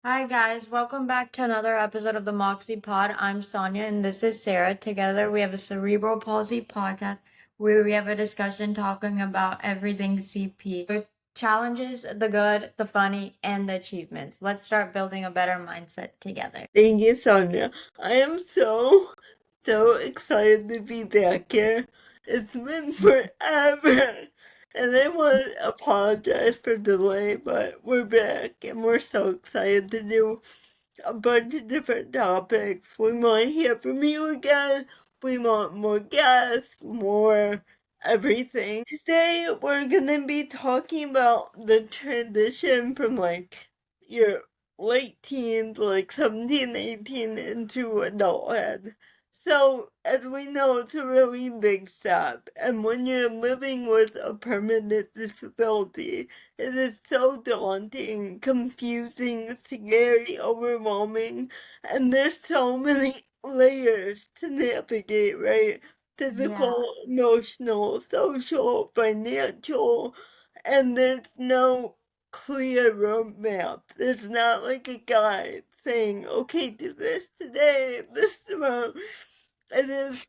Hi guys, welcome back to another episode of the Moxie Pod. I'm Sonia and this is Sarah. Together we have a Cerebral Palsy podcast where we have a discussion talking about everything CP. The challenges, the good, the funny, and the achievements. Let's start building a better mindset together. Thank you, Sonia. I am so excited to be back here. It's been forever. And I want to apologize for the delay, but we're back and we're so excited to do a bunch of different topics. We want to hear from you again. We want more guests, more everything. Today we're gonna be talking about the transition from your late teens, like 17, 18, into adulthood. So, as we know, it's a really big step. And when you're living with a permanent disability, it is so daunting, confusing, scary, overwhelming, and there's so many layers to navigate, right? Yeah. Physical, emotional, social, financial, and there's no clear roadmap. There's not like a guide saying, okay, do this today, this tomorrow. It is,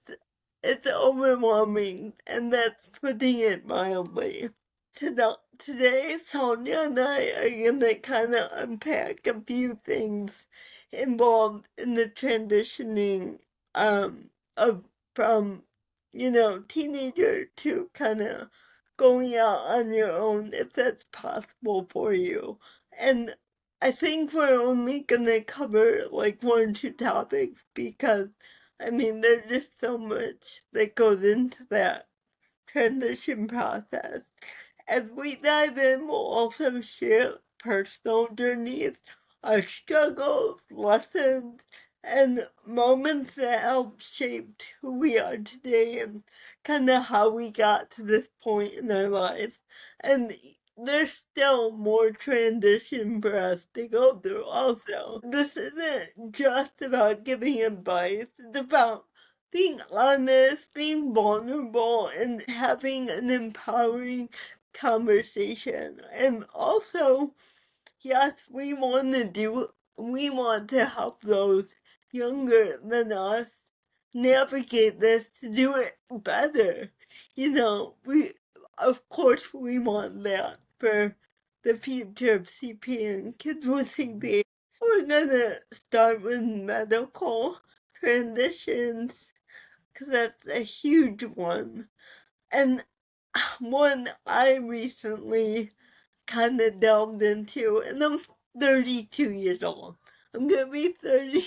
it's overwhelming, and that's putting it mildly. Today, Sonia and I are gonna kind of unpack a few things involved in the transitioning of from teenager to kind of going out on your own if that's possible for you. And I think we're only gonna cover like one or two topics because I mean there's just so much that goes into that transition process. As we dive in, we'll also share personal journeys, our struggles, lessons, and moments that helped shape who we are today and kind of how we got to this point in our lives. And there's still more transition for us to go through also. This isn't just about giving advice, it's about being honest, being vulnerable, and having an empowering conversation. And also, yes, we want to help those younger than us navigate this to do it better. Of course, we want that for the future of CP and kids with CP. We're gonna start with medical transitions because that's a huge one. And one I recently kind of delved into, and I'm 32 years old. I'm gonna be 30,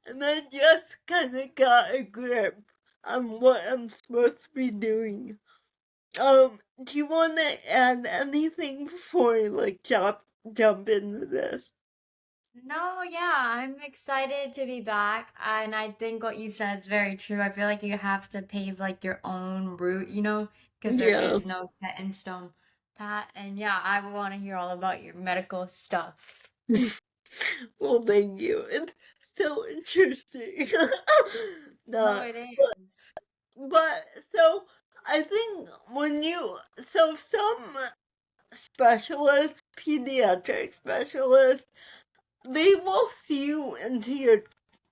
and I just kind of got a grip on what I'm supposed to be doing. Do you want to add anything before I jump into this? No, yeah, I'm excited to be back, and I think what you said is very true. I feel like you have to pave like your own route, because there Yeah. is no set in stone path. And yeah, I want to hear all about your medical stuff. Well, thank you. It's so interesting. No, no, it is. but so I think when you so some specialists, pediatric specialists, they will see you into your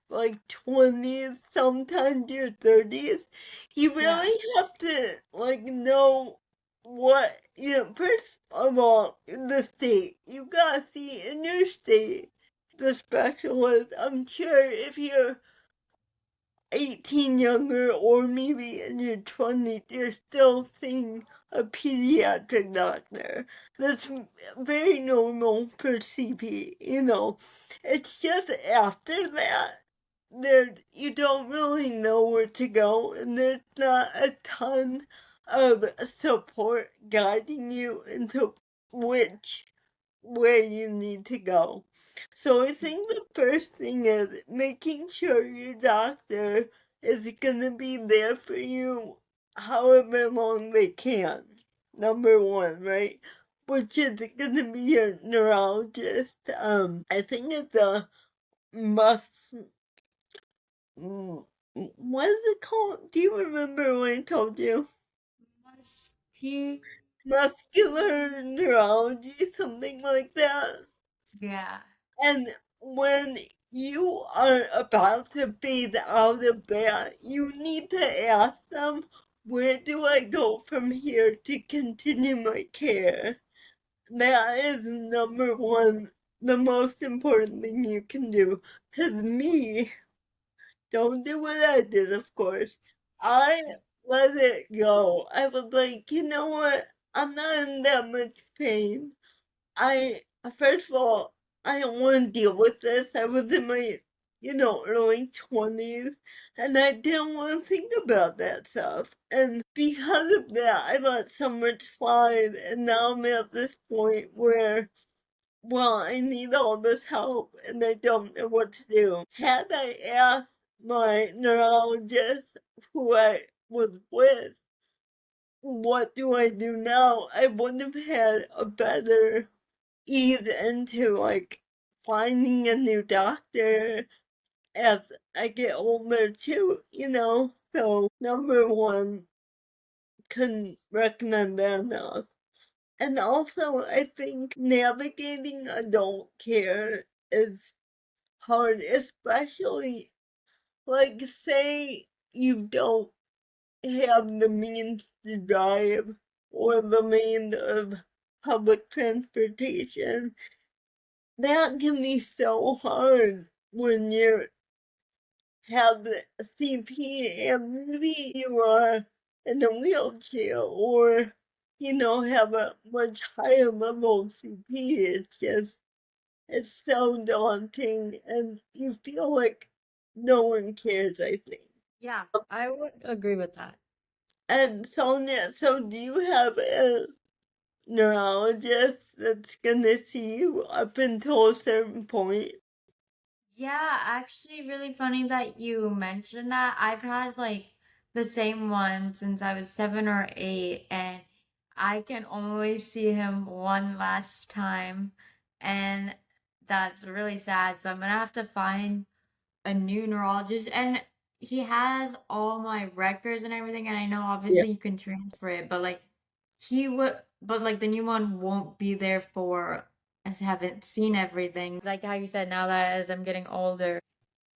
like 20s, sometimes your 30s. You Yeah. really have to like know what first of all in the state. You gotta see in your state the specialist. I'm sure if you're 18 younger or maybe in your 20s, you're still seeing a pediatric doctor. That's very normal for CP. It's just after that, you don't really know where to go, and there's not a ton of support guiding you into which where you need to go. So I think the first thing is making sure your doctor is gonna be there for you however long they can. Number one, right? Which is gonna be your neurologist. I think it's a must. What is it called? Do you remember when I told you? Must you? Muscular neurology, something like that. Yeah. And when you are about to phase out of that, you need to ask them, where do I go from here to continue my care? That is number one, the most important thing you can do. Because me, don't do what I did, of course. I let it go. I was like, you know what? I'm not in that much pain. I first of all, I don't want to deal with this. I was in my, early 20s, and I didn't want to think about that stuff. And because of that, I let so much slide, and now I'm at this point where, well, I need all this help, and I don't know what to do. Had I asked my neurologist, who I was with, what do I do now, I would have had a better ease into like finding a new doctor as I get older too. So number one, couldn't recommend that enough. And also I think navigating adult care is hard, especially like say you don't have the means to drive or the means of public transportation. That can be so hard when you have the CP and maybe you are in a wheelchair or, have a much higher level of CP. It's so daunting and you feel like no one cares, I think. Yeah, I would agree with that. And Sonia, so do you have a neurologist that's gonna see you up until a certain point? Yeah, actually, really funny that you mentioned that. I've had like the same one since I was 7 or 8, and I can only see him one last time, and that's really sad. So I'm gonna have to find a new neurologist, and he has all my records and everything, and I know Yeah. obviously you can transfer it, but like he would, but like the new one won't be there for. I haven't seen everything. Like how you said, now that as I'm getting older,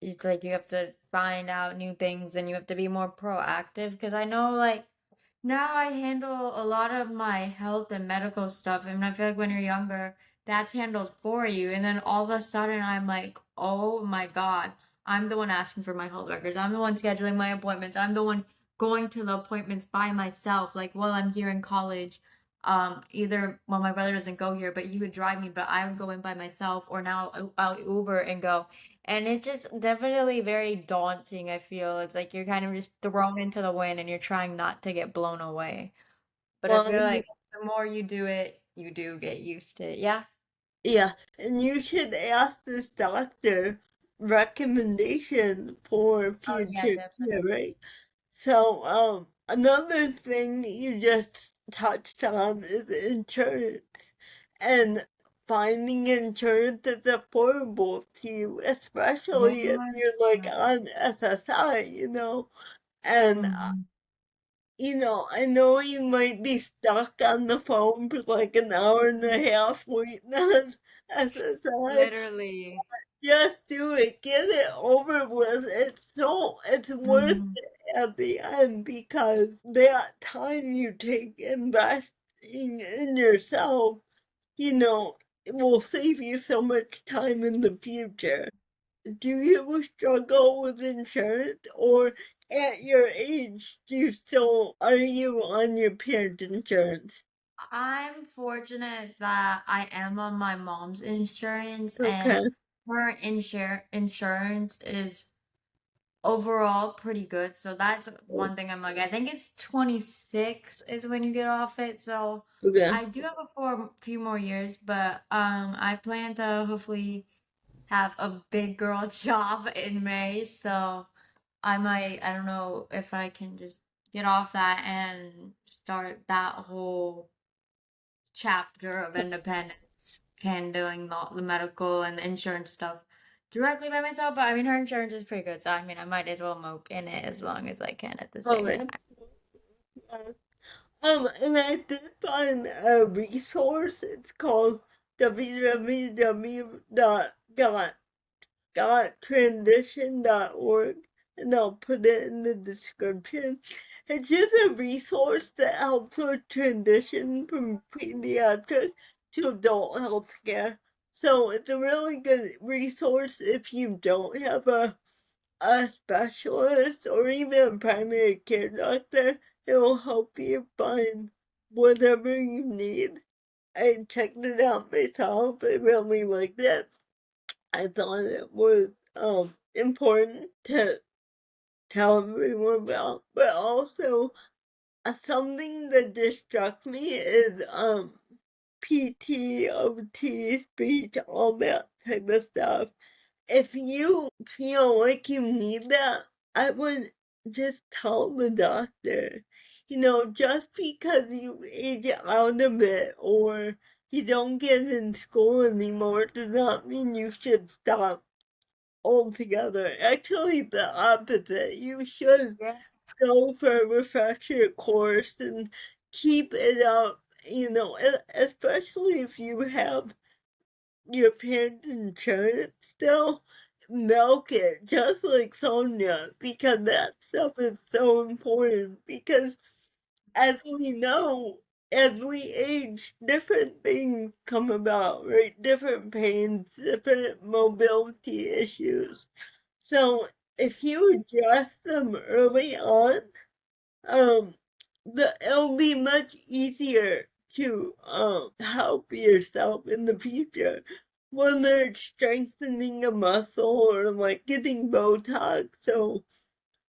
it's like you have to find out new things and you have to be more proactive. Because I know, like, now I handle a lot of my health and medical stuff. And I feel like when you're younger, that's handled for you. And then all of a sudden, I'm like, oh my God, I'm the one asking for my health records. I'm the one scheduling my appointments. I'm the one going to the appointments by myself. Like, while I'm here in college, either, well, my brother doesn't go here, but he would drive me, but I would go in by myself, or now I'll Uber and go. And it's just definitely very daunting, I feel. It's like you're kind of just thrown into the wind and you're trying not to get blown away. But I Well, feel like the more you do it, you do get used to it. Yeah? yeah, and you should ask this doctor recommendation for Oh, yeah, future care, definitely. right? So, another thing you just touched on is insurance and finding insurance that's affordable to you, especially if Yes. you're like on SSI. And Mhm. I know you might be stuck on the phone for like an hour and a half waiting on SSI. Literally. Just do it. Get it over with. It's worth Mhm. it at the end because that time you take investing in yourself, it will save you so much time in the future. Do you struggle with insurance or at your age are you on your parent insurance? I'm fortunate that I am on my mom's insurance, and Okay. her insurance is overall pretty good. So that's one thing I'm like, I think it's 26 is when you get off it. So Okay. I do have a few more years, but I plan to hopefully have a big girl job in May. So I don't know if I can just get off that and start that whole chapter of independence, handling the medical and the insurance stuff directly by myself. But I mean, her insurance is pretty good, so I mean, I might as well mope in it as long as I can at the Oh, same man. time. And I did find a resource. It's called www.getmedicare.gov. gottransition.org, and I'll put it in the description. It's just a resource that helps with transition from pediatric to adult healthcare. So it's a really good resource if you don't have a specialist or even a primary care doctor. It will help you find whatever you need. I checked it out myself. I really liked it. I thought it was important to tell everyone about, but also something that just struck me is PT, OT, speech, all that type of stuff. If you feel like you need that, I would just tell the doctor. You know, just because you age out of it or you don't get in school anymore does not mean you should stop altogether. Actually, the opposite. You should Yeah. go for a refresher course and keep it up, you know, especially if you have your parents' insurance still. Milk it, just like Sonia, because that stuff is so important. Because as we know, as we age, different things come about, right? Different pains, different mobility issues. So if you address them early on, um, it'll be much easier to help yourself in the future. Whether it's strengthening a muscle or like getting Botox, so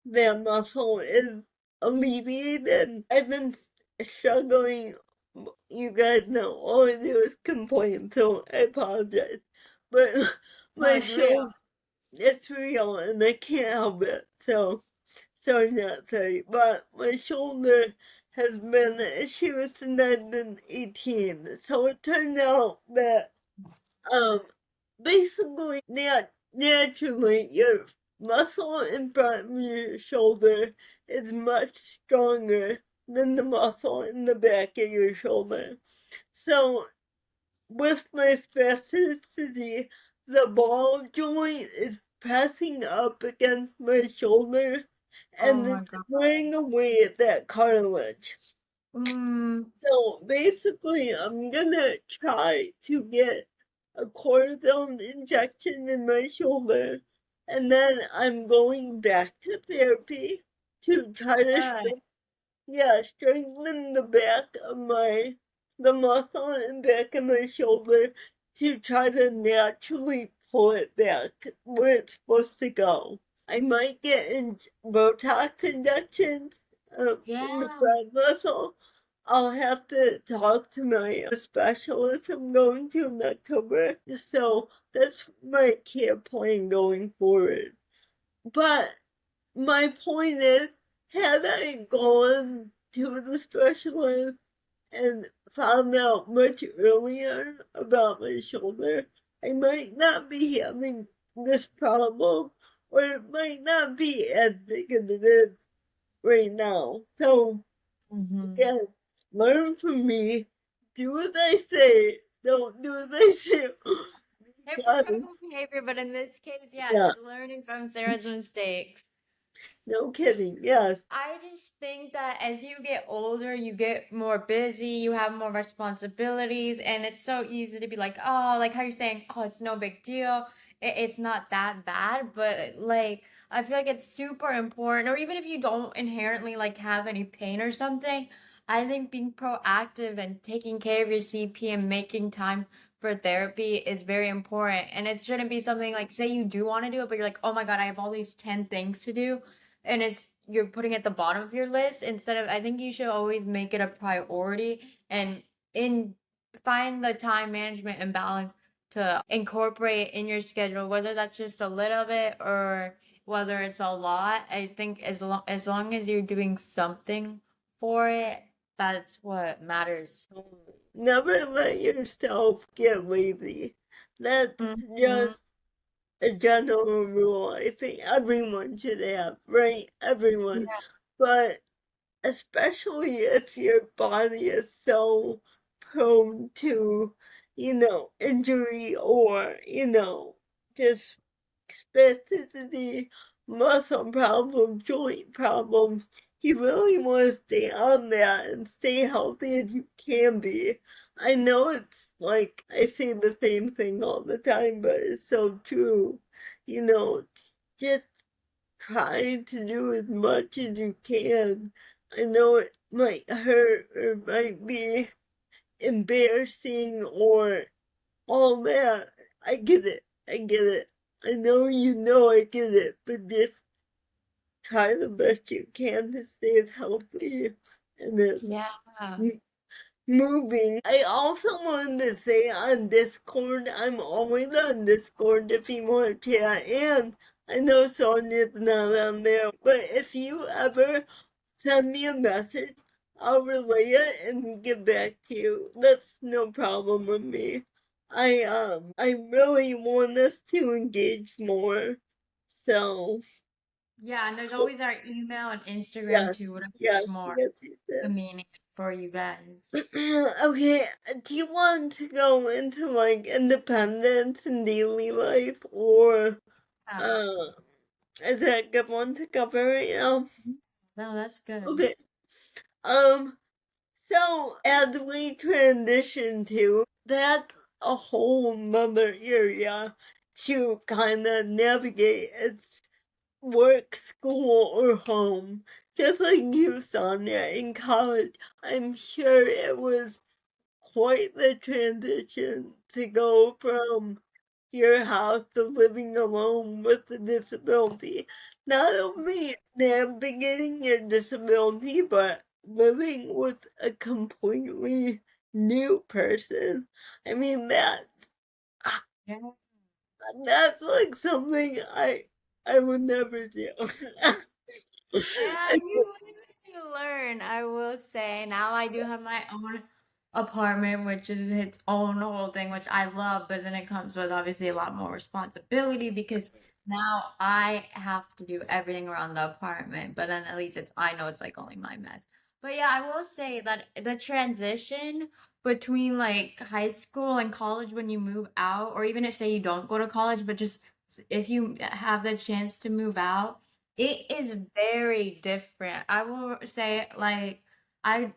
that muscle is alleviated. I've been struggling. You guys know all I do is complain, so I apologize. But No, my it's real. shoulder, it's real and I can't help it. So sorry, not sorry. But my shoulder has been an issue since I've been 18. So it turned out that um basically naturally your muscle in front of your shoulder is much stronger than the muscle in the back of your shoulder. So with my spasticity, the ball joint is pressing up against my shoulder Oh and my it's God. wearing away at that cartilage. Mm, So basically, I'm gonna try to get a cortisone injection in my shoulder, and then I'm going back to therapy to try to good. yeah, strengthen the muscle in back of my shoulder to try to naturally pull it back where it's supposed to go. I might get Botox injections in the Yeah. front muscle. I'll have to talk to my specialist I'm going to in October. So that's my care plan going forward. But my point is, had I gone to the specialist and found out much earlier about my shoulder, I might not be having this problem, or it might not be as big as it is right now. So, Mm-hmm. again, learn from me, do as I say, don't do as I say. Hypocritical Because, behavior, but in this case, yeah, yeah, just learning from Sarah's mistakes. no kidding, yes. I just think that as you get older, you get more busy, you have more responsibilities, and it's so easy to be like, oh, like how you're saying, oh, it's no big deal. It's not that bad, but like, I feel like it's super important, or even if you don't inherently like have any pain or something, I think being proactive and taking care of your CP and making time for therapy is very important. And it shouldn't be something like, say you do want to do it, but you're like, oh my God, I have all these 10 things to do and it's you're putting it at the bottom of your list instead of I think you should always make it a priority and in find the time management and balance to incorporate in your schedule, whether that's just a little bit or whether it's a lot. I think as long as you're doing something for it, that's what matters. Never let yourself get lazy. That's Mm-hmm. just a general rule I think everyone should have, right? Everyone. Yeah. But especially if your body is so prone to, injury or, just spasticity, muscle problems, joint problems. You really want to stay on that and stay healthy as you can be. I know it's like I say the same thing all the time, but it's so true. You know, just try to do as much as you can. I know it might hurt or might be embarrassing or all that. I get it. I get it. I know I get it, but just try the best you can to stay as healthy and as Yeah. m- moving. I also wanted to say on Discord, I'm always on Discord if you want to chat, and I know Sonia's not on there, but if you ever send me a message, I'll relay it and get back to you. That's no problem with me. I really want us to engage more. So Yeah, and there's always our email and Instagram yes, too, whatever's yes, more yes, yes. convenient for you guys. Okay, do you want to go into like independence and daily life, or Yeah. uh, is that a good one to cover right now? No, that's good. Okay. Um. So as we transition to that's a whole nother area to kind of navigate. It's work, school, or home. Just like you, Sonia, in college, I'm sure it was quite the transition to go from your house to living alone with a disability. Not only navigating your disability, but living with a completely new person. I mean, Yeah. that's like something I would never do. Yeah, you live and you learn, I will say. Now I do have my own apartment, which is its own whole thing, which I love, but then it comes with obviously a lot more responsibility because now I have to do everything around the apartment. But then at least I know it's like only my mess. But yeah, I will say that the transition between like high school and college when you move out, or even if say you don't go to college, but just if you have the chance to move out, it is very different. I will say, like, I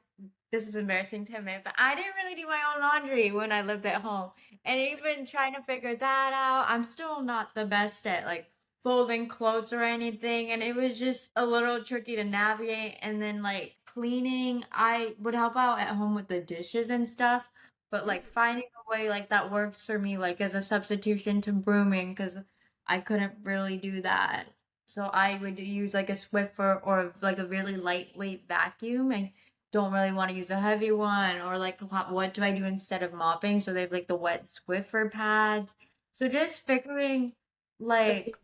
this is embarrassing to admit, but I didn't really do my own laundry when I lived at home. And even trying to figure that out, I'm still not the best at like folding clothes or anything. And it was just a little tricky to navigate. And then like cleaning, I would help out at home with the dishes and stuff. But like finding a way like that works for me, like as a substitution to brooming, because I couldn't really do that. So I would use like a Swiffer or like a really lightweight vacuum and don't really want to use a heavy one or like what do I do instead of mopping? So they have like the wet Swiffer pads. So just figuring like,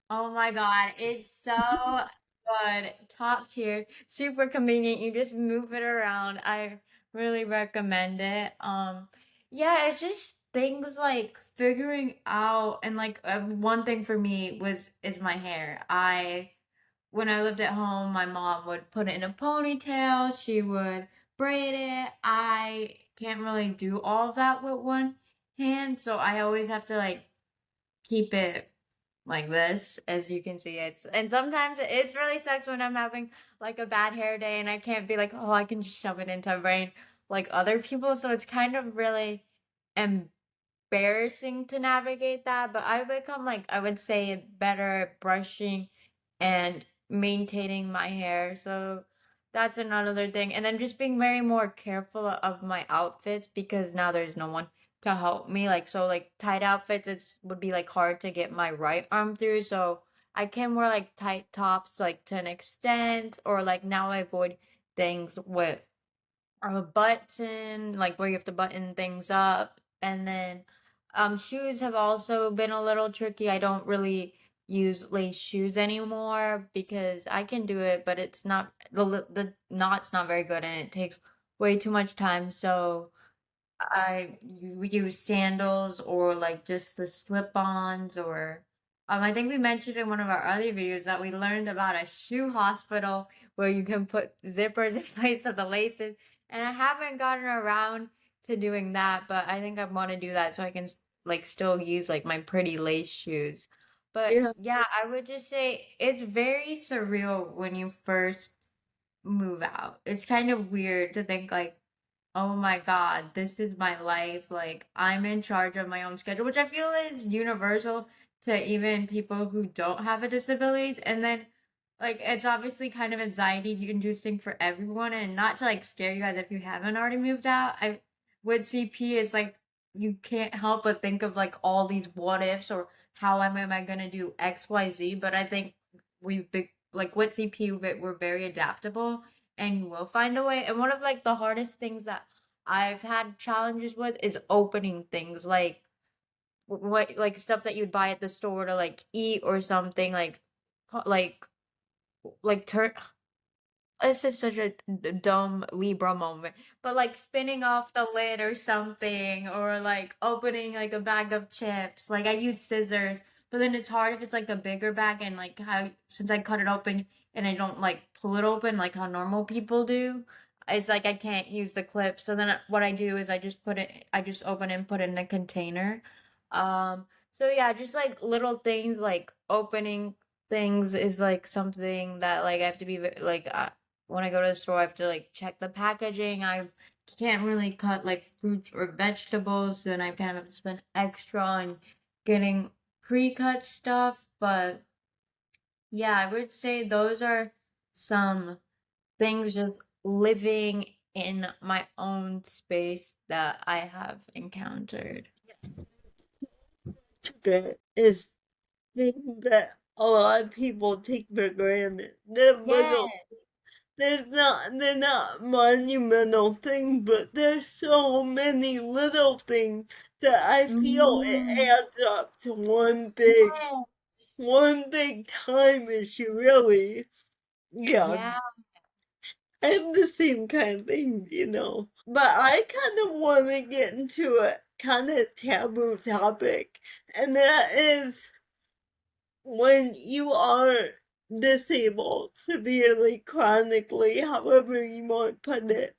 oh my God, it's so good. Top tier, super convenient. You just move it around. I really recommend it. Yeah, it's just things like figuring out and like one thing for me is my hair. I when I lived at home, my mom would put it in a ponytail, she would braid it. I can't really do all of that with one hand, so I always have to like keep it like this, as you can see. And sometimes it's really sucks when I'm having like a bad hair day and I can't be like, oh, I can just shove it into a braid like other people. So it's kind of really embarrassing to navigate that, but I've become like I would say better at brushing and maintaining my hair. So that's another thing. And then just being very more careful of my outfits because now there's no one to help me. Like so like tight outfits it's would be like hard to get my right arm through. So I can wear like tight tops like to an extent or like now I avoid things with a button, like where you have to button things up. And then shoes have also been a little tricky. I don't really use lace shoes anymore because I can do it, but it's not the knot's not very good and it takes way too much time. So we use sandals or like just the slip-ons or I think we mentioned in one of our other videos that we learned about a shoe hospital where you can put zippers in place of the laces and I haven't gotten around to doing that but I think I want to do that so I can like still use like my pretty lace shoes. But Yeah. yeah, I would just say it's very surreal when you first move out. It's kind of weird to think like, oh my God, this is my life. Like, I'm in charge of my own schedule, which I feel is universal to even people who don't have a disabilities. And then, like, it's obviously kind of anxiety inducing for everyone. And not to like scare you guys if you haven't already moved out. With CP, it's like you can't help but think of like all these what ifs or how am I going to do XYZ. But I think we've been like with CP, we're very adaptable and you will find a way. And one of like the hardest things that I've had challenges with is opening things like what like stuff that you'd buy at the store to like eat or something like turn this is such a dumb Libra moment, but like spinning off the lid or something, or like opening like a bag of chips. Like I use scissors, but then it's hard if it's like a bigger bag and like how since I cut it open and I don't like pull it open like how normal people do. It's like I can't use the clip. So then what I do is I just open and put it in a container. So yeah, just like little things like opening things is like something that like I have to be like when I go to the store, I have to like check the packaging. I can't really cut like fruits or vegetables, and I kind of have to spend extra on getting pre-cut stuff. But yeah, I would say those are some things just living in my own space that I have encountered. That is things that a lot of people take for granted. They're Yeah. little. They're not monumental things, but there's so many little things that I feel it Mhm. adds up to Yes. one big time issue, really. Yeah, Yeah. I have the same kind of thing, you know. But I kind of want to get into a kind of taboo topic, and that is when you are disabled, severely, chronically, however you want to put it,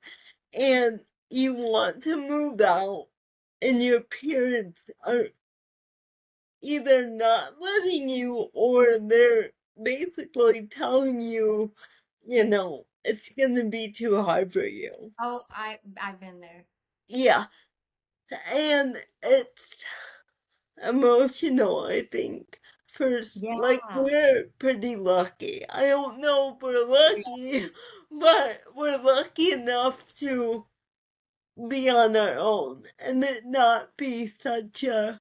and you want to move out, and your parents are either not letting you or they're basically telling you, you know, it's gonna be too hard for you. Oh, I've been there. Yeah, and it's emotional, I think. First, like, Yeah. we're pretty lucky. I don't know if we're lucky, but we're lucky enough to be on our own and it not be such a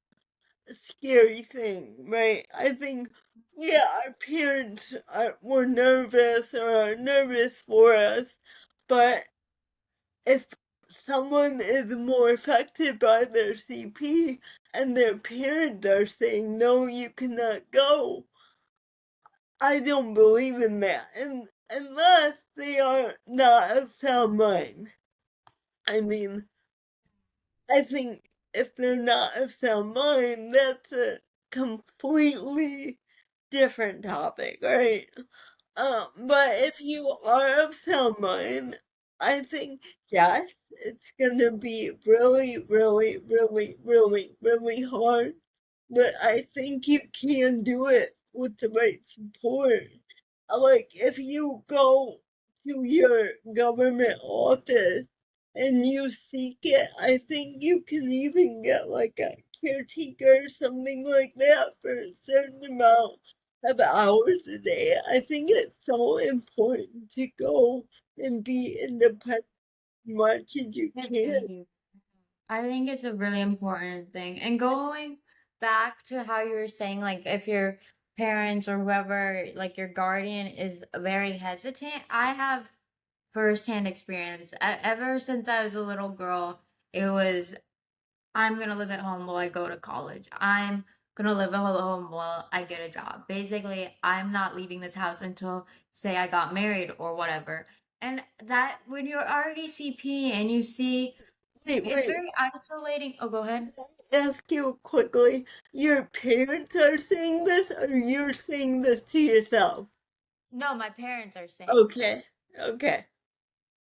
scary thing, right? I think, yeah, our parents were nervous or are nervous for us, but if someone is more affected by their CP and their parents are saying, no, you cannot go, I don't believe in that. And unless they are not of sound mind. I mean, I think if they're not of sound mind, that's a completely different topic, right? But if you are of sound mind, I think yes, it's gonna be really, really, really, really, really hard. But I think you can do it with the right support. Like if you go to your government office and you seek it, I think you can even get like a caretaker or something like that for a certain amount of hours a day. I think it's so important to go and be independent as much as you It can. is. I think it's a really important thing. And going back to how you were saying, like, if your parents or whoever, like your guardian, is very hesitant, I have firsthand experience. Ever since I was a little girl, it was I'm gonna live at home while I go to college. I'm gonna live at home while I get a job. Basically, I'm not leaving this house until, say, I got married or whatever. And that when you're already CP and you see, Wait, it's wait. very isolating. Oh, go ahead. Ask you quickly, your parents are saying this or you're saying this to yourself? No, my parents are saying Okay, this. okay.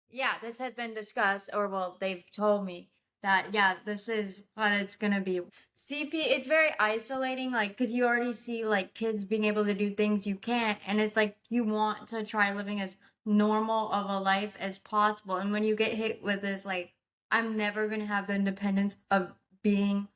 Yeah, this has been discussed, or well, they've told me that, yeah, this is what it's gonna be. CP, it's very isolating, like, because you already see, like, kids being able to do things you can't, and it's like you want to try living as normal of a life as possible. And when you get hit with this, like, I'm never gonna have the independence of being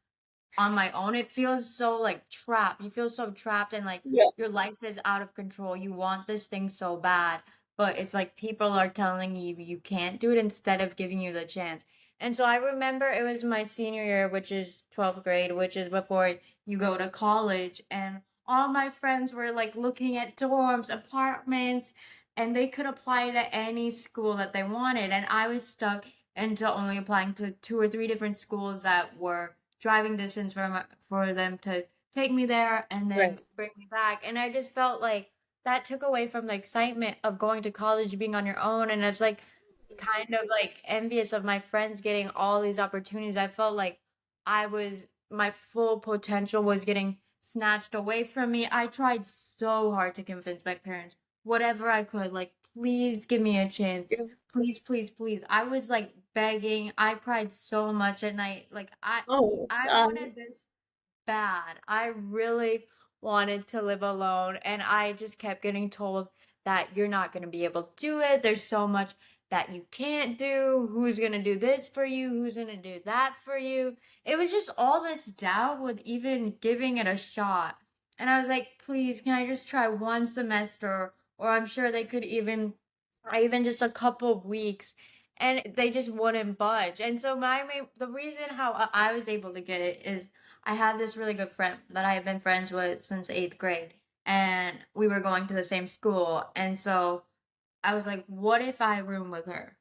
on my own, it feels so like trapped. You feel so trapped and like Yeah, your life is out of control. You want this thing so bad, but it's like people are telling you you can't do it instead of giving you the chance. And so I remember it was my senior year, which is 12th grade, which is before you go to college, and all my friends were like looking at dorms, apartments, and they could apply to any school that they wanted, and I was stuck into only applying to two or three different schools that were driving distance for them to take me there and then right. bring me back. And I just felt like that took away from the excitement of going to college, being on your own. And I was like kind of like envious of my friends getting all these opportunities. I felt like my full potential was getting snatched away from me. I tried so hard to convince my parents, whatever I could, like, please give me a chance. Yeah. Please, please, please. I was like begging. I cried so much at night. Like Oh, I God. wanted this bad. I really wanted to live alone, and I just kept getting told that you're not going to be able to do it. There's so much that you can't do. Who's going to do this for you? Who's going to do that for you? It was just all this doubt with even giving it a shot. And I was like, please, can I just try one semester? Or I'm sure they could even just a couple of weeks, and they just wouldn't budge. And so the reason how I was able to get it is I had this really good friend that I have been friends with since 8th grade, and we were going to the same school. And so I was like, what if I room with her?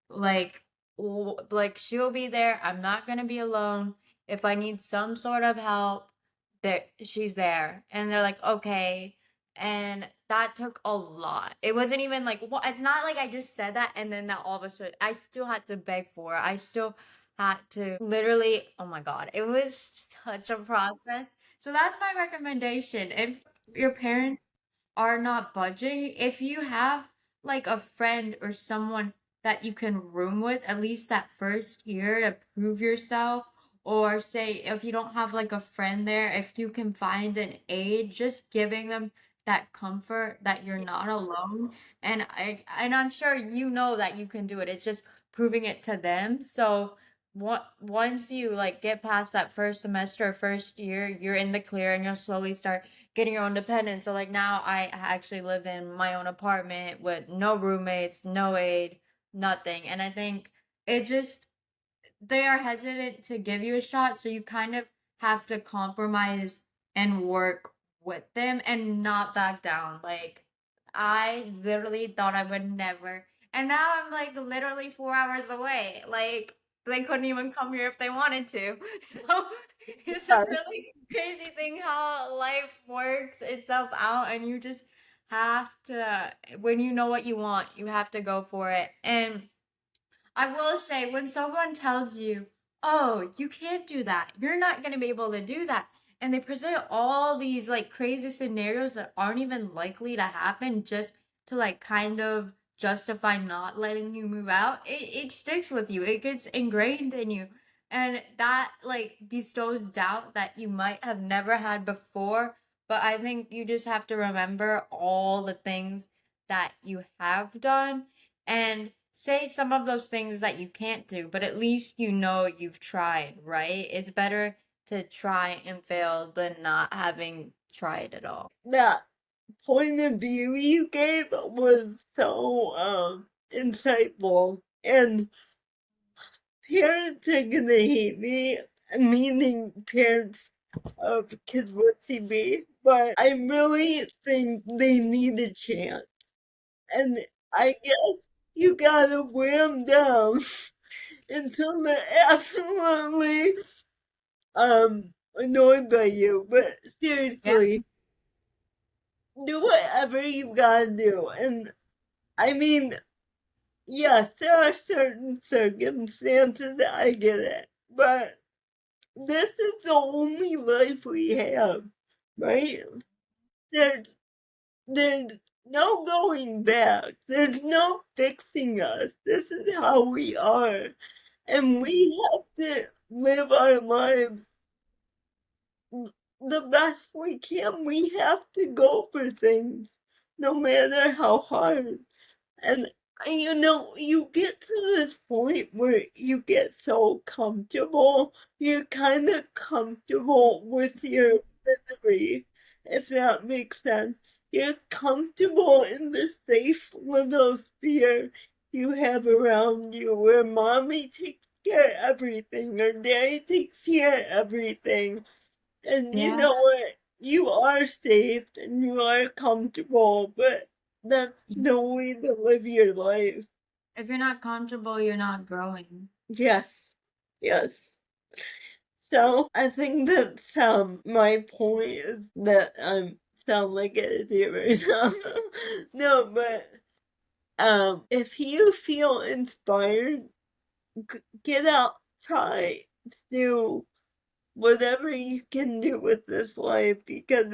Like, like she'll be there. I'm not gonna be alone. If I need some sort of help, there she's there. And they're like, okay. And that took a lot. It wasn't even like, well, it's not like I just said that and then that all of a sudden I still had to beg for it. I still had to literally, oh my God, it was such a process. So that's my recommendation. If your parents are not budging, if you have like a friend or someone that you can room with at least that first year to prove yourself, or say if you don't have like a friend there, if you can find an aide, just giving them that comfort that you're not alone. And I'm sure you know that you can do it. It's just proving it to them. So once you like get past that first semester, first year, you're in the clear and you'll slowly start getting your own independence. So like now I actually live in my own apartment with no roommates, no aid, nothing. And I think it just they are hesitant to give you a shot, so you kind of have to compromise and work with them and not back down. Like I literally thought I would never, and now I'm like literally 4 hours away. Like they couldn't even come here if they wanted to. So it's a Sorry. really crazy thing how life works itself out, and you just have to, when you know what you want, you have to go for it. And I will say, when someone tells you, oh, you can't do that, you're not going to be able to do that, and they present all these like crazy scenarios that aren't even likely to happen just to like kind of justify not letting you move out, it sticks with you. It gets ingrained in you. And that like bestows doubt that you might have never had before. But I think you just have to remember all the things that you have done and say some of those things that you can't do, but at least you know you've tried, right? It's better to try and fail than not having tried at all. That point of view you gave was so insightful. And parents are gonna hate me, meaning parents of kids with CB, but I really think they need a chance. And I guess you gotta wear them down until they're absolutely annoyed by you. But Yeah. seriously, do whatever you gotta do. And I mean, yes, there are certain circumstances that I get it, but this is the only life we have, right? There's there's no going back. There's no fixing us. This is how we are. and we have to live our lives the best we can. We have to go for things, no matter how hard. And you get to this point where you get so comfortable. You're kind of comfortable with your misery, if that makes sense. You're comfortable in the safe little sphere you have around you where mommy takes care of everything or daddy takes care of everything. And you Yeah. know what? You are safe and you are comfortable, but that's no way to live your life. If you're not comfortable, you're not growing. Yes. Yes. So I think that's my point is that I sound like an idiot right now. No, but if you feel inspired, get out, try to whatever you can do with this life because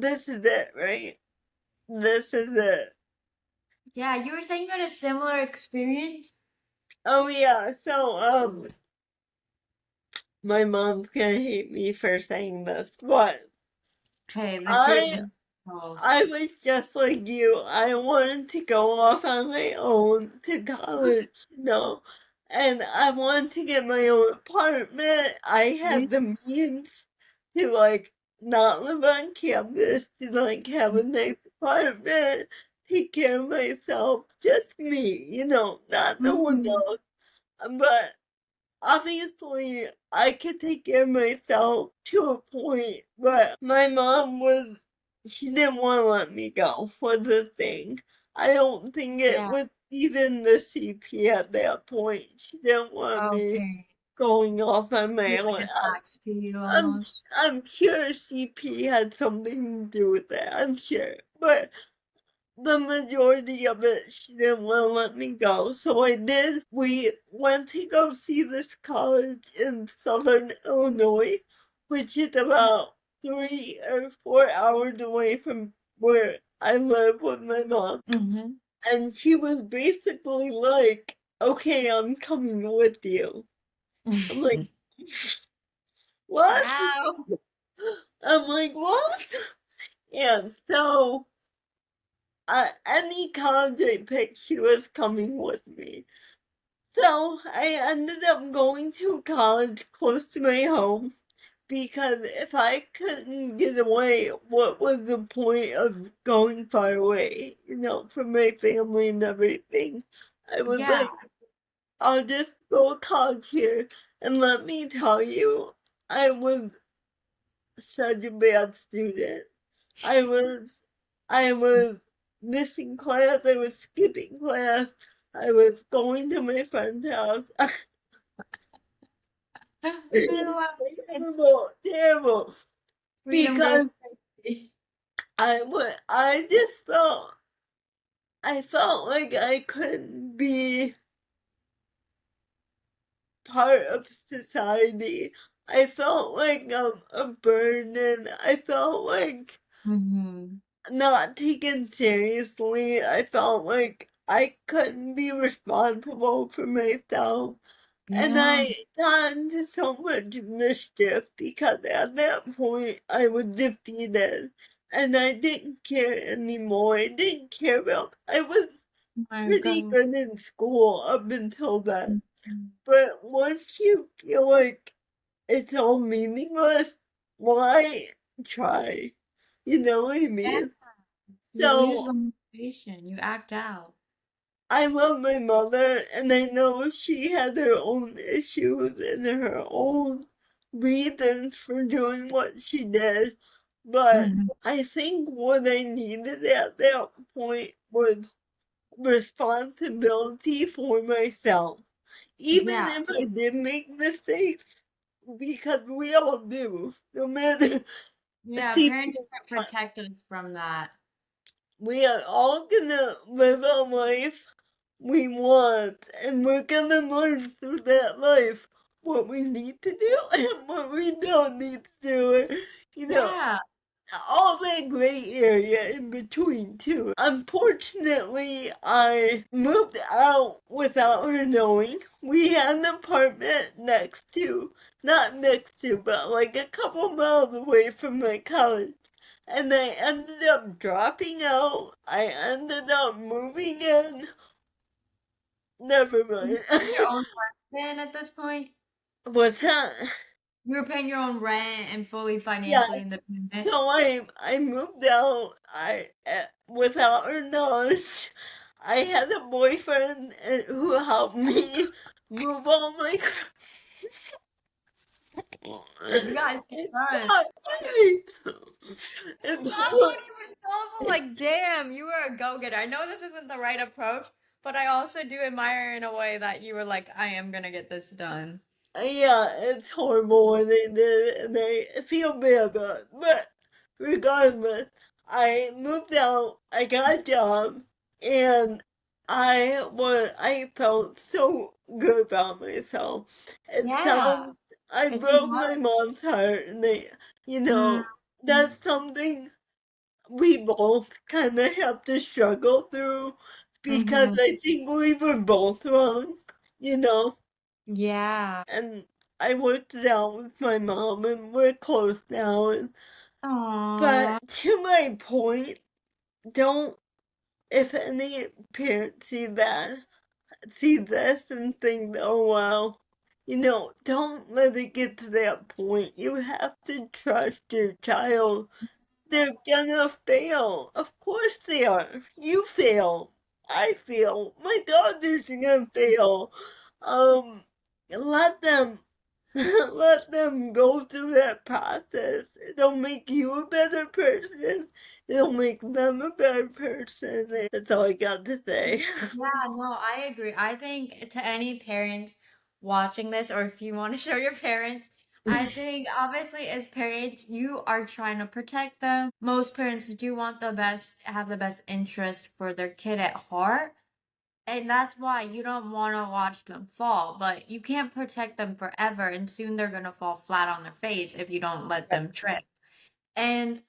this is it, right? This is it. Yeah, you were saying you had a similar experience? Oh yeah, so my mom's gonna hate me for saying this, but Hey, the I curtains closed. I was just like you. I wanted to go off on my own to college, and I wanted to get my own apartment. I Yeah. had the means to like not live on campus, to like have a nice apartment, take care of myself, just me, not no one Mm. else. But obviously, I could take care of myself to a point, but my mom she didn't want to let me go, was the thing. I don't think it Yeah. was even the CP at that point. She didn't want me Okay. going off on She my was own. like attached to you I'm, almost. I'm sure CP had something to do with that, I'm sure. But the majority of it, she didn't want to let me go. So I did. We went to go see this college in Southern Illinois, which is about 3 or 4 hours away from where I live with my mom. Mm-hmm. And she was basically like, okay, I'm coming with you. I'm like, what? Wow. I'm like, what? And so any college I picked, she was coming with me. So I ended up going to college close to my home because if I couldn't get away, what was the point of going far away, from my family and everything? I was Yeah. like, I'll just go to college here. And let me tell you, I was such a bad student. I was I was missing class, I was skipping class, I was going to my friend's house. I love it. Terrible, terrible. Freedom goes Because crazy. I just I felt like I couldn't be part of society. I felt like a burden. I felt like Mm-hmm. not taken seriously. I felt like I couldn't be responsible for myself. And Yeah. I got into so much mischief because at that point I was defeated and I didn't care anymore. I didn't care about I was Oh my pretty God. good in school up until then. Mhm. But once you feel like it's all meaningless, why try? You know what I Yeah. mean? You lose So the motivation. You act out. I love my mother, and I know she had her own issues and her own reasons for doing what she did. But Mm-hmm. I think what I needed at that point was responsibility for myself. Even Yeah. if I did make mistakes, because we all do, no matter. Yeah. See, Parents protect us from that. we are all gonna live a life we want, and we're gonna learn through that life what we need to do and what we don't need to do. You know, Yeah. all that gray area in between too. Unfortunately, I moved out without her knowing. We had an apartment next to, not next to, but like a couple miles away from my college. And I ended up dropping out. I ended up moving in. Never You mind. paying your own rent then at this point? What's that? You were paying your own rent and fully Yeah, financially independent? so I moved out. Without her knowledge, I had a boyfriend who helped me move all my. You guys It's fun. not funny. It's Not funny, but it's also like, damn, you were a go-getter. I know this isn't the right approach, but I also do admire in a way that you were like, I am gonna get this done. yeah, it's horrible when they did it, and I feel bad about it. But regardless, I moved out, I got a job, and I felt so good about myself. It Yeah, sounds, I it's broke my empowering. mom's heart, and you Mm, know, that's something we both kind of have to struggle through because mm-hmm. I think we were both wrong, you know. Yeah. And I worked it out with my mom, and we're close now. Aww. But to my point, don't, if any parent see this and think, oh wow, don't let it get to that point. You have to trust your child. They're gonna fail. Of course they are. You fail. I fail. My daughter's gonna fail. Um, let them let them go through that process. It'll make you a better person. It'll make them a better person. That's all I got to say. Yeah, no, I agree. I think to any parent watching this, or if you want to show your parents, I think obviously as parents, you are trying to protect them. Most parents do want the best, have the best interest for their kid at heart. And that's why you don't want to watch them fall, but you can't protect them forever, and soon they're going to fall flat on their face if you don't let them trip. And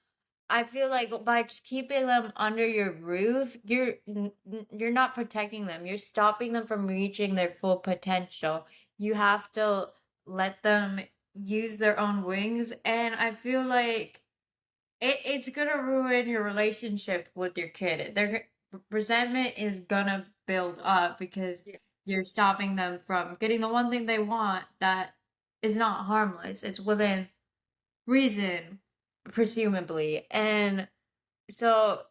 I feel like by keeping them under your roof, you're not protecting them. You're stopping them from reaching their full potential. You have to let them use their own wings, and I feel like it's gonna ruin your relationship with your kid. Resentment is gonna build up because Yeah. you're stopping them from getting the one thing they want that is not harmless. It's within reason, presumably. And so,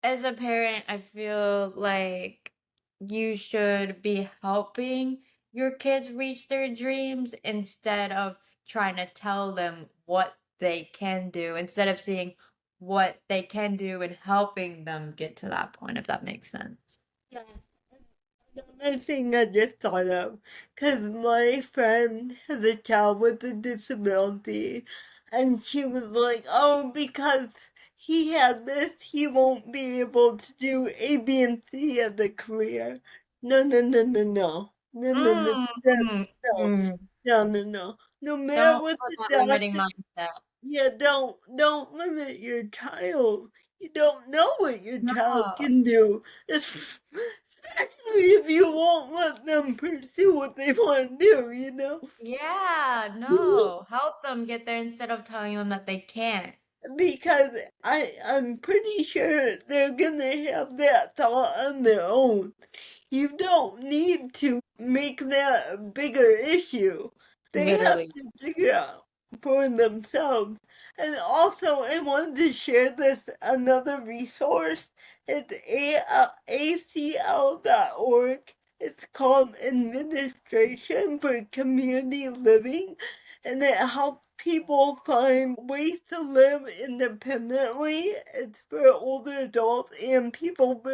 as a parent, I feel like you should be helping your kids reach their dreams instead of trying to tell them what they can do, instead of seeing what they can do and helping them get to that point, if that makes sense. Yeah. Another thing I just thought of, because my friend has a child with a disability, and she was like, oh, because he had this, he won't be able to do A, B, and C as a career. No, no, no, no, no. No, no, no, Mm, that's, no, mm. no, no, no. No matter Don't what put the that limiting doctor. mindset. Yeah, don't limit your child. You don't know what your child No. can do. Especially if you won't let them pursue what they want to do, you know? Yeah, no. Help them get there instead of telling them that they can't. Because I'm pretty sure they're gonna have that thought on their own. You don't need to make that a bigger issue. They have Literally. to figure out for themselves. And also, I wanted to share this another resource. It's acl.org. It's called Administration for Community Living, and it helps people find ways to live independently. It's for older adults and people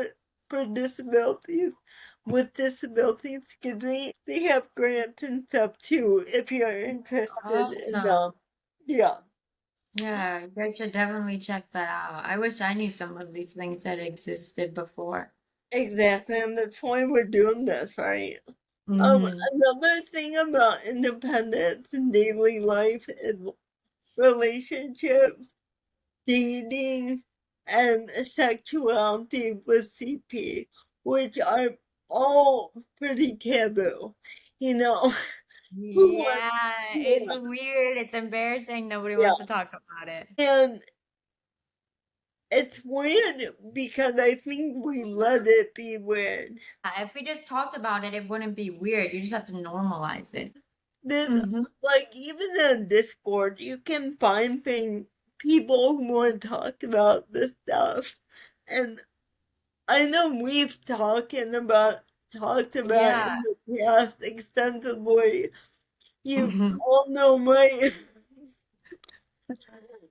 for disabilities with disabilities, excuse me. They have grants and stuff too if you're interested in Awesome. them. Yeah, Yeah, you guys should definitely check that out. I wish I knew some of these things that existed before. exactly. And that's why we're doing this, right? Mm-hmm. Another thing about independence in daily life is relationships. dating and sexuality with CP, which are all pretty taboo. You know, who wants Yeah, it's to, weird. It's embarrassing. Nobody yeah. wants to talk about it. And it's weird because I think we let it be weird. If we just talked about it, it wouldn't be weird. You just have to normalize it. There's Mm-hmm. like even on Discord, you can find things people who want to talk about this stuff, and I know we've talked about Yeah. in the past extensively. You Mm-hmm. all know my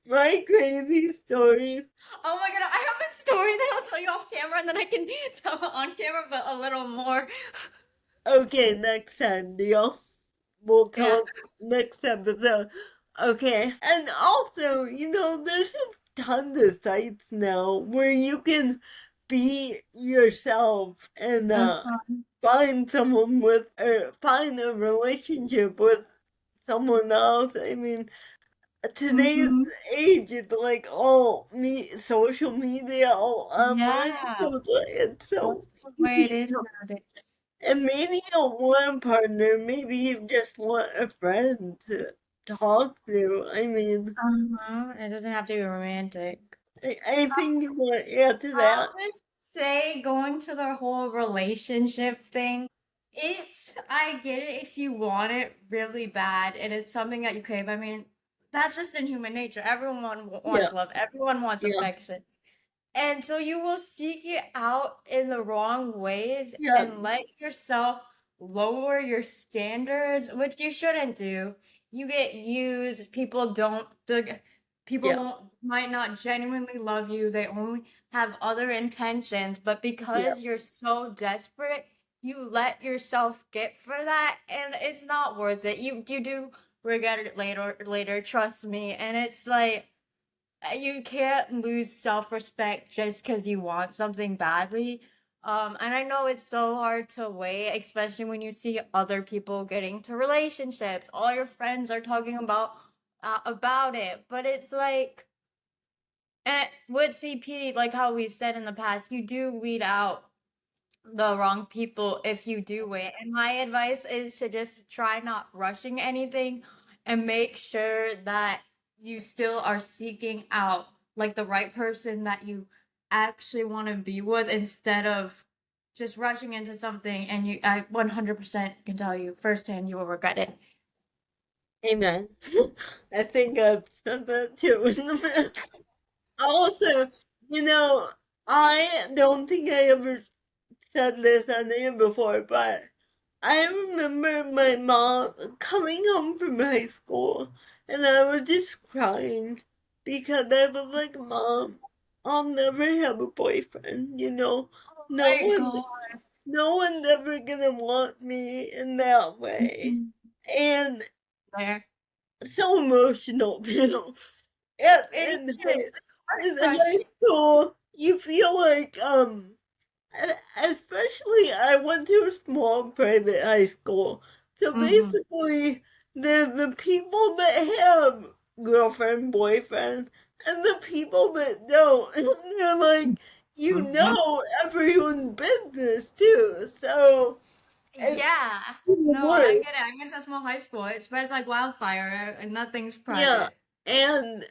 my crazy stories. Oh my god, I have a story that I'll tell you off camera and then I can tell on camera, but a little more. Okay, next time, deal. We'll Yeah. talk next episode. Okay. And also, there's a ton of sites now where you can be yourself and Mm-hmm. find someone with or find a relationship with someone else. I mean, today's Mm-hmm. age is like all social media, all online. Yeah. So it's so That's the way it easy. is nowadays. And maybe you don't want a partner, maybe you just want a friend to talk to. I mean, Uh-huh. It doesn't have to be romantic. anything you want to add to I'll that? just say going to the whole relationship thing. I get it if you want it really bad and it's something that you crave. I mean, that's just in human nature. Everyone Yeah, wants love, everyone wants yeah, affection. And so you will seek it out in the wrong ways yeah, and let yourself lower your standards, which you shouldn't do. You get used, people yeah, won't might not genuinely love you. They only have other intentions, but yeah. because you're so desperate, you let yourself get for that and it's not worth it. You do regret it later, trust me. And it's like you can't lose self-respect just because you want something badly. And I know it's so hard to wait, especially when you see other people getting to relationships. All your friends are talking about it, but it's like, and with CP, like how we've said in the past, you do weed out the wrong people if you do wait. And my advice is to just try not rushing anything and make sure that you still are seeking out like the right person that you actually want to be with instead of just rushing into something and I 100% can tell you firsthand you will regret it. Amen. I think I've said that too in the past. Also, you know, I don't think I ever said this on air before, but I remember my mom coming home from high school and I was just crying because I was like, Mom, I'll never have a boyfriend, Oh No my one god. no one's ever gonna want me in that way. Mhm. And There. so emotional, And It in is. It's heart in high crushing. school you feel like especially, I went to a small private high school. So Hmm. basically, there's the people that have girlfriend, boyfriend, and the people that don't. And you're like, Hmm. everyone's business too. So it's Yeah. even No, I worse. get it. I went to a small high school. It spreads like wildfire and nothing's Yeah. private. And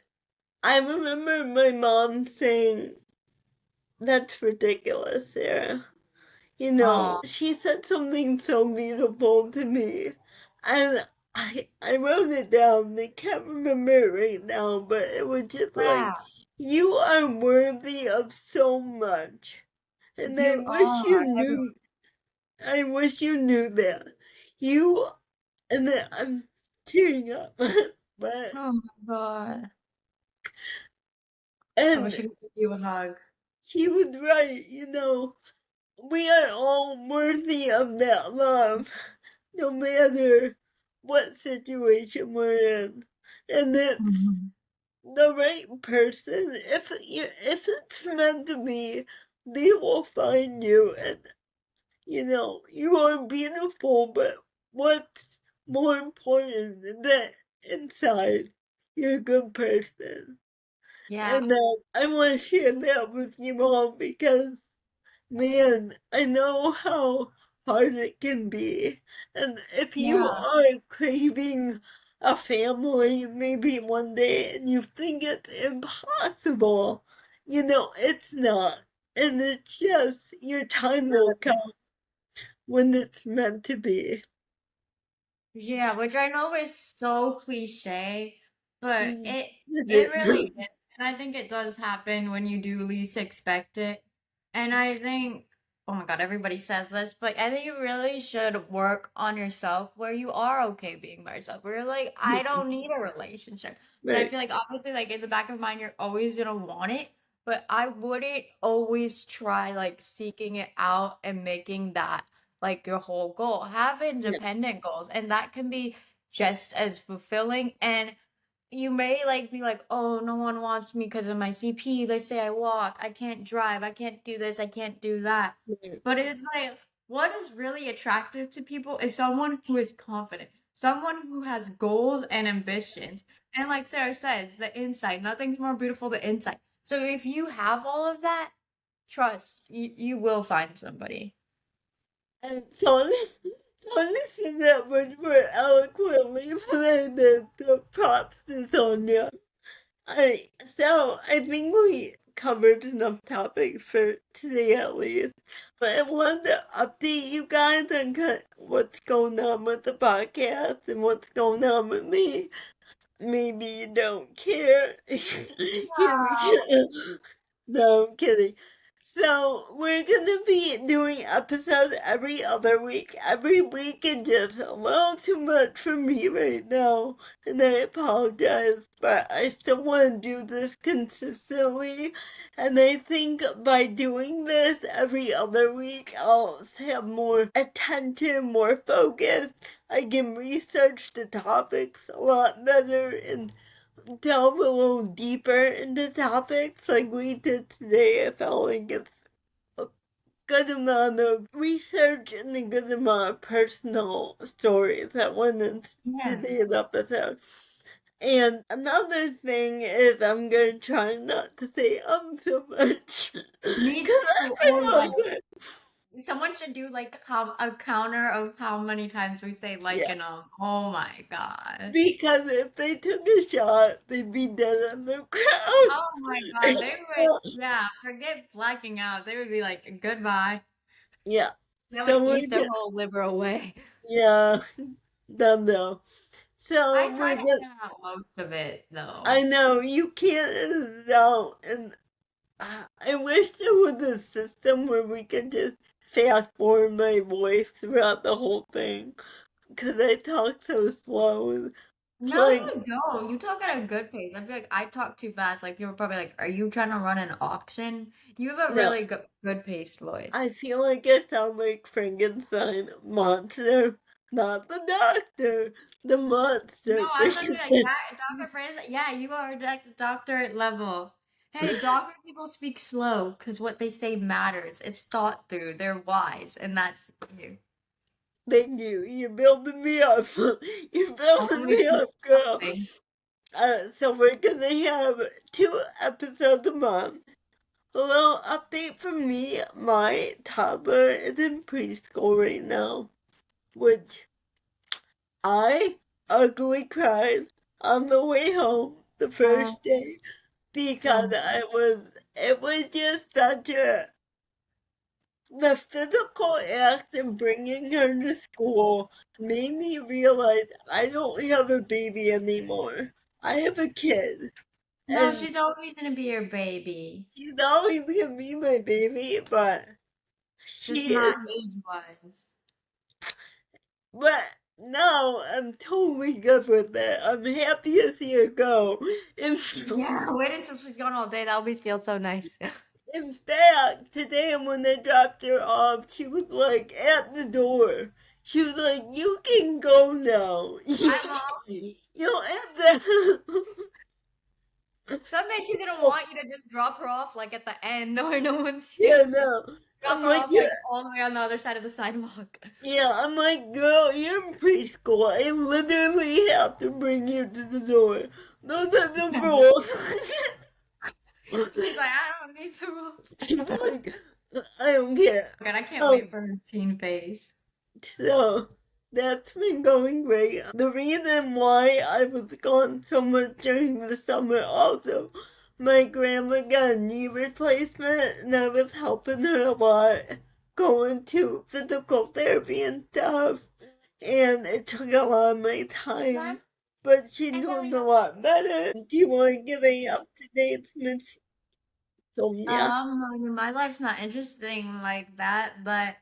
I remember my mom saying, "That's ridiculous, Sarah." Oh, She said something so beautiful to me. And I wrote it down. I can't remember it right now, but it was just like, yeah. you are worthy of so much. And You are. Everyone. I wish you knew that. You, and then I'm tearing up. But, Oh my god. I wish I and could give you a hug. she was right, we are all worthy of that love, no matter what situation we're in. And it's Mhm. the right person. If it's meant to be, they will find you. And you are beautiful. But what's more important than that inside, you're a good person. Yeah, And I want to share that with you all because, man, I know how hard it can be. And if you yeah, are craving a family maybe one day and you think it's impossible, it's not. And it's just your time will really. come when it's meant to be. Yeah, which I know is so cliche, but Mm, it it really is. is. And I think it does happen when you do least expect it. And I think, oh my God, everybody says this, but I think you really should work on yourself where you are okay being by yourself. Where you're like, I don't need a relationship. But I Right. feel like obviously like in the back of your mind you're always gonna want it. But I wouldn't always try like seeking it out and making that like your whole goal. Have Yeah. independent goals, and that can be just as fulfilling. And you may like be like, oh, no one wants me because of my CP. They say I walk, I can't drive, I can't do this, I can't do that. Right. But it's like, what is really attractive to people is someone who is confident, someone who has goals and ambitions. And like Sarah said, the insight, nothing's more beautiful than insight. So if you have all of that, trust, you will find somebody. And Sonia said that much more eloquently than I did, so props to Sonia. I think we covered enough topics for today at least. But I wanted to update you guys on what's going on with the podcast and what's going on with me. Maybe you don't care. Here we Wow. go. No, I'm kidding. So we're gonna be doing episodes every other week. Every week is just a little too much for me right now, and I apologize, but I still want to do this consistently. And I think by doing this every other week, I'll have more attention, more focus. I can research the topics a lot better and delve a little deeper into topics like we did today. I felt like it's a good amount of research and a good amount of personal stories that went into Yeah. today's episode. And another thing is I'm gonna try not to say so much Me because too. I Or feel like good. someone should do like how a counter of how many times we say like Yeah, and oh my god. because if they took a shot, they'd be dead on the ground. Oh my god, they would, yeah, forget blacking out. They would be like goodbye. Yeah, They would so we're eat their gonna, whole liver away. yeah, done though. I So try we're to gonna, eat out most of it I though. know you can't know, and I wish there was a system where we could just fast forward my voice throughout the whole thing, because I talk so slow. And No, like, you don't. You talk at a good pace. I feel like I talk too fast. Like people are probably like, "Are you trying to run an auction?" You have a no, really good paced voice. I feel like I sound like Frankenstein monster, not the doctor, the No, monster I'm literally like Frankenstein. that. Dr. Francis, yeah, you are doctorate level. Hey, doctor people speak slow because what they say matters. It's thought through. They're wise, and that's you. Thank you. You're building me up. You're building Only me up, girl. something. So we're gonna have 2 episodes a month. A little update from me. My toddler is in preschool right now, which I ugly cried on the way home the Oh, first day because so it was just such the physical act of bringing her to school made me realize I don't have a baby anymore. I have a kid, no, and she's always gonna be your baby, she's always gonna be my baby, but just she not is. age-wise. But no, I'm totally good with that. I'm happy to see her go. In, Yeah, wait until she's gone all day. That always feels so nice. in fact, today when I dropped her off, she was like at the door. She was like, "You can go now. I'm all. You don't have to." Someday she's gonna want you to just drop her off like at the end where no one Yeah, sees. no. Drop I'm her like, off yeah, like all the way on the other side of the sidewalk. yeah. I'm like, girl, you're in preschool. I literally have to bring you to the door. Those are the rules. She's like, I don't care. God, I can't Um, wait for her teen phase. so that's been going great. The reason why I was gone so much during the summer also, my grandma got a knee replacement and I was helping her a lot, going to physical therapy and stuff. And it took a lot of my time. But she's doing a lot better. Do you want to give a up to date, Miss Sonia? My life's not interesting like that, but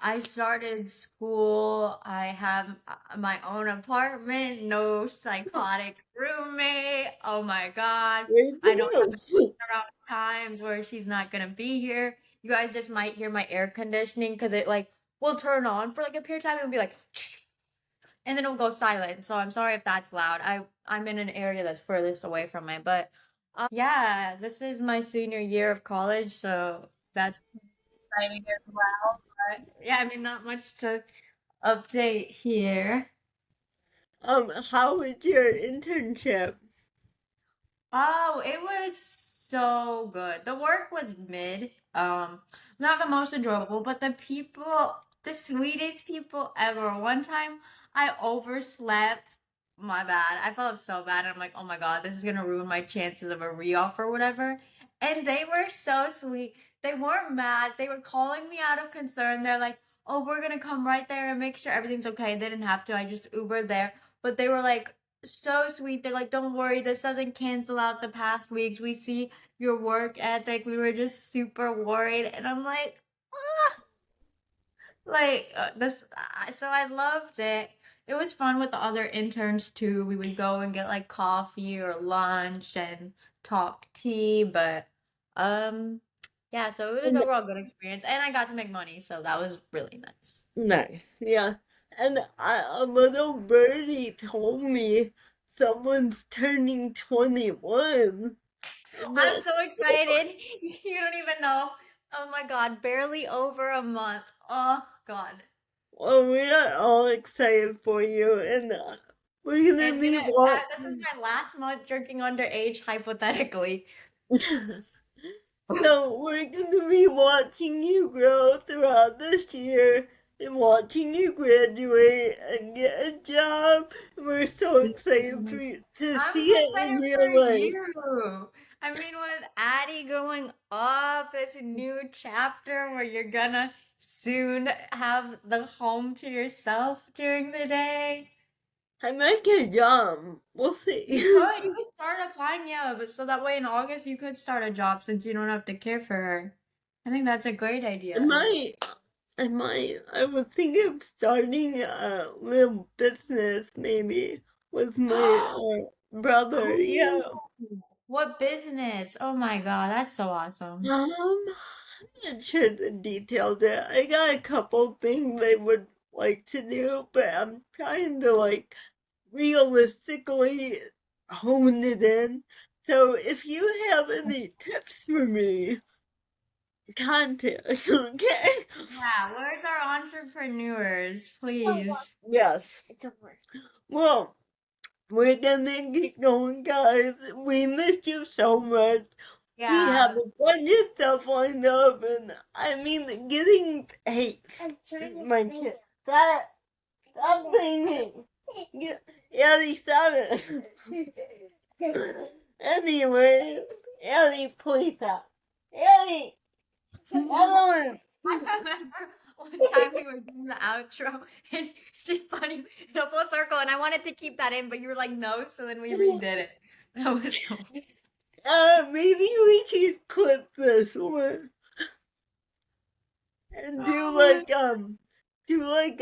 I started school. I have my own apartment, no psychotic roommate. Oh my God. Great I don't have to news. sit around times where she's not gonna be here. You guys just might hear my air conditioning because it like will turn on for like a period of time and be like, and then it'll go silent. So I'm sorry if that's loud. I'm in an area that's furthest away from it, but yeah, this is my senior year of college, so that's exciting as well. But yeah, I mean, not much to update here. How was your internship? Oh, it was so good. The work was mid. Not the most enjoyable, but the people, the sweetest people ever. One time I overslept. My bad. I felt so bad. I'm like, oh my God, this is gonna ruin my chances of a re-off or whatever. And they were so sweet. They weren't mad. They were calling me out of concern. They're like, oh, we're gonna come right there and make sure everything's okay. They didn't have to. I just Ubered there. But they were like, so sweet. They're like, don't worry, this doesn't cancel out the past weeks. We see your work ethic. We were just super worried. And I'm like, ah, so I loved it. It was fun with the other interns too. We would go and get like coffee or lunch and talk tea. But, um, yeah, so it was And overall a good experience. And I got to make money. So that was really nice. nice, yeah. And a little birdie told me someone's turning 21. And I'm that's so excited. You don't even know. Oh my God, barely over a month. Oh God. well, we are all excited for you, and we're gonna It's be gonna, this is watching. my last month drinking underage, hypothetically. So we're gonna be watching you grow throughout this year and watching you graduate and get a job. We're so This excited for is- you to I'm see so it in excited real for life. you. I mean, with Addie going up, this new chapter where you're gonna soon have the home to yourself during the day. I might get a job. We'll You see. could. You could start applying, yeah, but so that way in August you could start a job since you don't have to care for her. I think that's a great I idea. might. I might. I was thinking of starting a little business maybe with my brother. Ooh, Yeah. what business? Oh my God, that's so awesome. I'm not sure the details there. I got a couple things I would like to do, but I'm trying to like realistically hone it in. So if you have any tips for me, contact, okay? Yeah, where's our entrepreneurs, please? Yes. Well, we're gonna get going, guys. We missed you so much. We have Yeah. a bunch of stuff lined up, and I mean, getting hey, my kid, stop bringing, Ellie, stop it. Anyway, Ellie, please stop. Ellie, Ellen. I remember one time we were doing the outro and just funny in a full circle, and I wanted to keep that in, but you were like, no, so then we redid it. That was so. Maybe we should clip this one and Oh, do like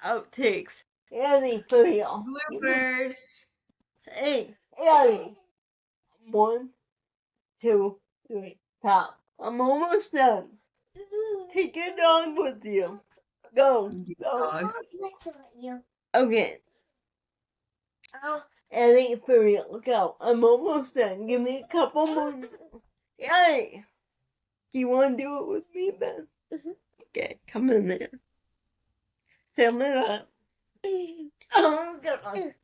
outtakes. Ellie, for real. bloopers. Hey, Ellie. 1, 2, 3, stop. I'm almost done. Take your dog with you. Go, You go. dog. Okay, Ellie, for real, go. I'm almost done. Give me a couple more minutes. Ellie, do you want to do it with me, Ben? Okay, come in there. Tell me that. Oh, God.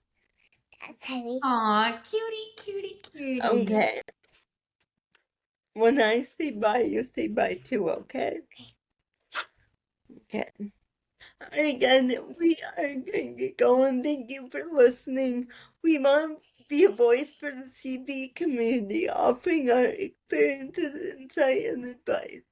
Aw, cutie, cutie, cutie. Okay. When I say bye, you say bye too, okay? Okay. Again, we are going to go, and thank you for listening. We want to be a voice for the CP community, offering our experiences, insight, and advice.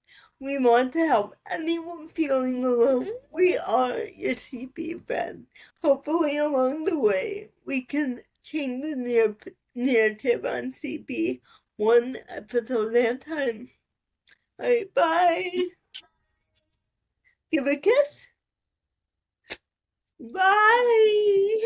We want to help anyone feeling alone. We are your CP friends. Hopefully, along the way, we can change the narrative on CP one episode at a time. All right, bye. Give a kiss. Bye.